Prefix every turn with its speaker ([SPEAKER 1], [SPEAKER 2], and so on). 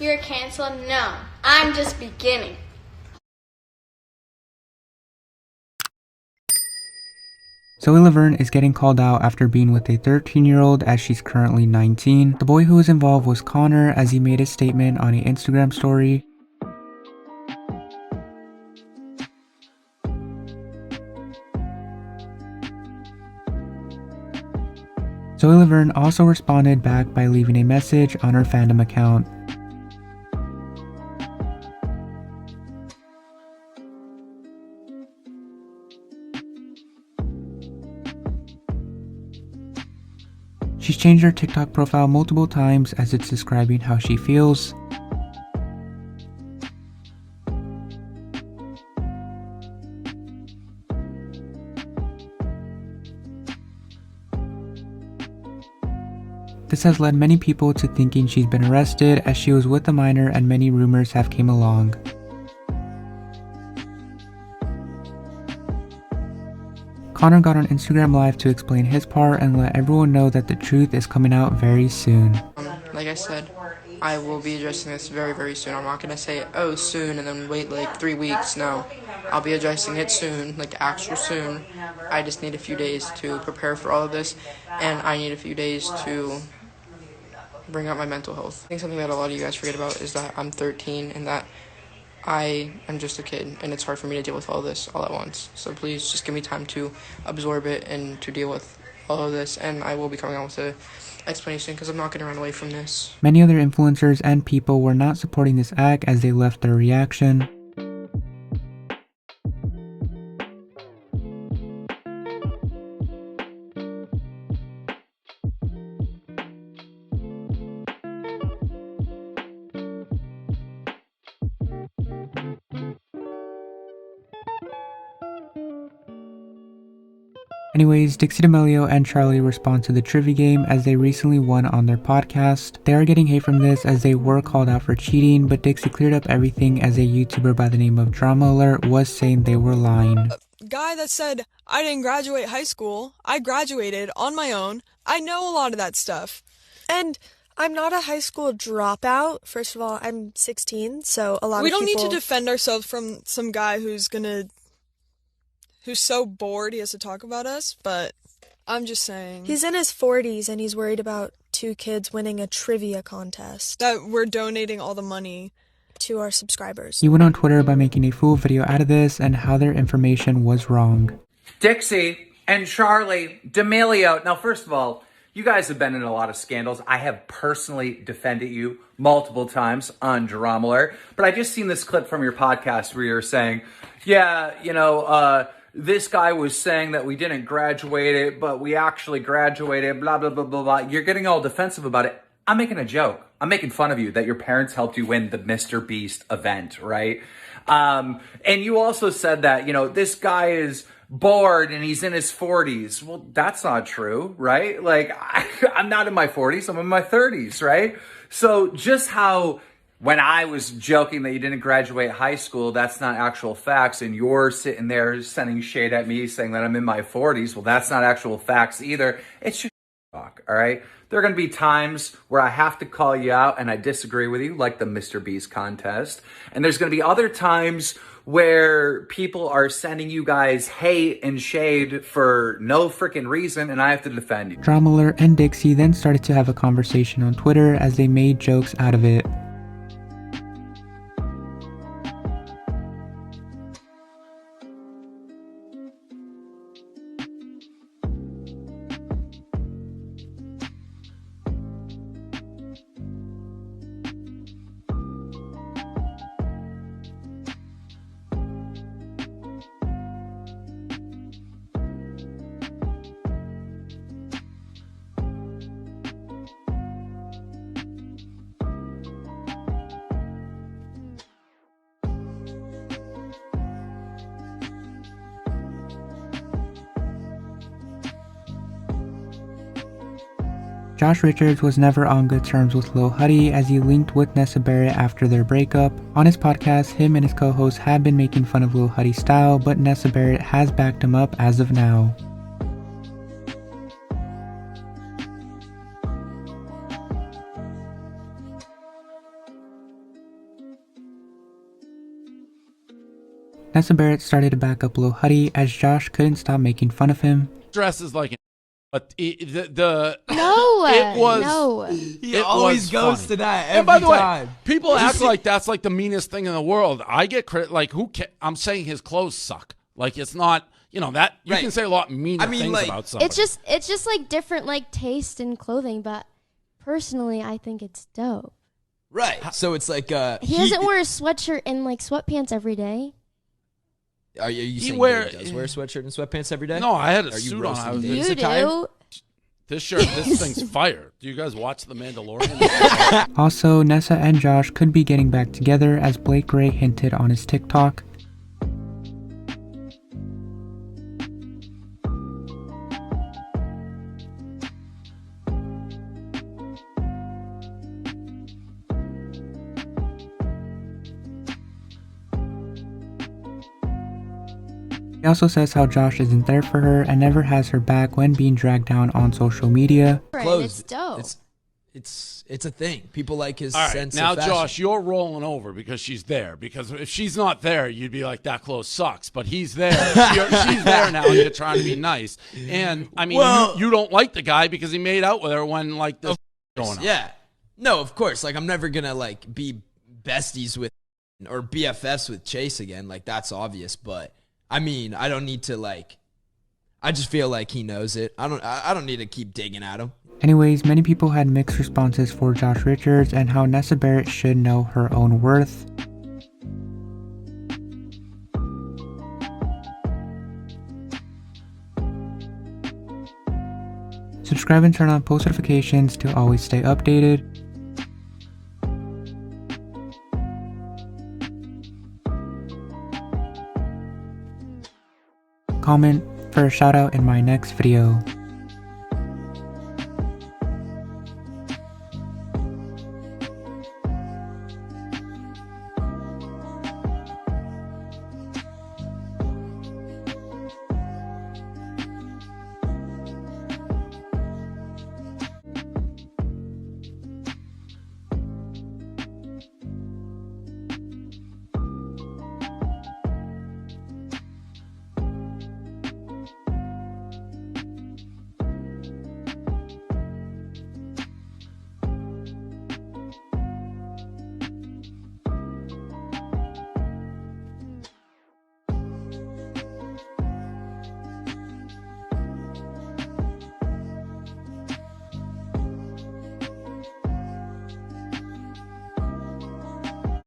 [SPEAKER 1] You're canceled? No, I'm just beginning.
[SPEAKER 2] Zoe Laverne is getting called out after being with a 13-year-old as she's currently 19. The boy who was involved was Connor, as he made a statement on an Instagram story. Zoe Laverne also responded back by leaving a message on her fandom account. She's changed her TikTok profile multiple times as it's describing how she feels. This has led many people to thinking she's been arrested, as she was with a minor and many rumors have came along. Connor got on Instagram Live to explain his part and let everyone know that the truth is coming out very soon.
[SPEAKER 3] Like I said, I will be addressing this very, very soon. I'm not going to say, oh, soon, and then wait like 3 weeks. No, I'll be addressing it soon, like actual soon. I just need a few days to prepare for all of this, and I need a few days to bring up my mental health. I think something that a lot of you guys forget about is that I'm 13 and that I am just a kid, and it's hard for me to deal with all this all at once. So please just give me time to absorb it and to deal with all of this, and I will be coming out with an explanation because I'm not going to run away from this.
[SPEAKER 2] Many other influencers and people were not supporting this act as they left their reaction. Anyways, Dixie D'Amelio and Charli respond to the trivia game as they recently won on their podcast. They are getting hate from this as they were called out for cheating, but Dixie cleared up everything as a YouTuber by the name of Drama Alert was saying they were lying.
[SPEAKER 4] Guy that said, I didn't graduate high school, I graduated on my own, I know a lot of that stuff.
[SPEAKER 5] And I'm not a high school dropout. First of all, I'm 16, so a lot of people...
[SPEAKER 4] We don't need to defend ourselves from some guy who's so bored he has to talk about us, but I'm just saying.
[SPEAKER 5] He's in his 40s and he's worried about 2 kids winning a trivia contest.
[SPEAKER 4] That we're donating all the money
[SPEAKER 5] to our subscribers.
[SPEAKER 2] He went on Twitter by making a full video out of this and how their information was wrong.
[SPEAKER 6] Dixie and Charli D'Amelio. Now, first of all, you guys have been in a lot of scandals. I have personally defended you multiple times on Drama Alert, but I just seen this clip from your podcast where you're saying, yeah, this guy was saying that we didn't graduate it, but we actually graduated, blah, blah, blah, blah, blah. You're getting all defensive about it. I'm making a joke. I'm making fun of you that your parents helped you win the Mr. Beast event, right? And you also said that, this guy is bored and he's in his 40s. Well, that's not true, right? Like, I'm not in my 40s. I'm in my 30s, right? So just how... when I was joking that you didn't graduate high school, that's not actual facts, and you're sitting there sending shade at me saying that I'm in my 40s, well, that's not actual facts either. It's just talk, all right? There are going to be times where I have to call you out and I disagree with you, like the Mr. Beast contest. And there's going to be other times where people are sending you guys hate and shade for no freaking reason, and I have to defend you.
[SPEAKER 2] Drama Alert and Dixie then started to have a conversation on Twitter as they made jokes out of it. Josh Richards was never on good terms with LilHuddy as he linked with Nessa Barrett after their breakup. On his podcast, him and his co-host have been making fun of LilHuddy's style, but Nessa Barrett has backed him up as of now. Nessa Barrett started to back up LilHuddy as Josh couldn't stop making fun of him.
[SPEAKER 7] Dresses like but
[SPEAKER 8] No,
[SPEAKER 7] it was
[SPEAKER 8] no.
[SPEAKER 9] He always goes
[SPEAKER 7] funny.
[SPEAKER 9] to that every
[SPEAKER 7] And by the
[SPEAKER 9] time.
[SPEAKER 7] way, people act like that's like the meanest thing in the world. I get like I'm saying his clothes suck. Like it's not, that you can say a lot meaner things about somebody.
[SPEAKER 8] It's just like different like taste in clothing, but personally I think it's dope.
[SPEAKER 9] Right. So it's like
[SPEAKER 8] he doesn't wear a sweatshirt and like sweatpants every day.
[SPEAKER 9] Are you saying he does wear a sweatshirt and sweatpants every day?
[SPEAKER 7] No, I had a suit on.
[SPEAKER 8] You do.
[SPEAKER 7] This thing's fire. Do you guys watch The Mandalorian?
[SPEAKER 2] Also, Nessa and Josh could be getting back together as Blake Gray hinted on his TikTok. He also says how Josh isn't there for her and never has her back when being dragged down on social media.
[SPEAKER 8] It's dope.
[SPEAKER 9] It's a thing. People like his
[SPEAKER 7] All right,
[SPEAKER 9] sense
[SPEAKER 7] now
[SPEAKER 9] of fashion.
[SPEAKER 7] Josh, you're rolling over because she's there. Because if she's not there, you'd be like, that clothes sucks. But he's there. She's there now, and you're trying to be nice. And I mean, you don't like the guy because he made out with her when like this going on.
[SPEAKER 9] Yeah. No, of course. Like I'm never gonna like be besties with or BFFs with Chase again. Like that's obvious. But I mean, I don't need to like. I just feel like he knows it. I don't need to keep digging at him.
[SPEAKER 2] Anyways, many people had mixed responses for Josh Richards and how Nessa Barrett should know her own worth. Subscribe and turn on post notifications to always stay updated. Comment for a shout out in my next video.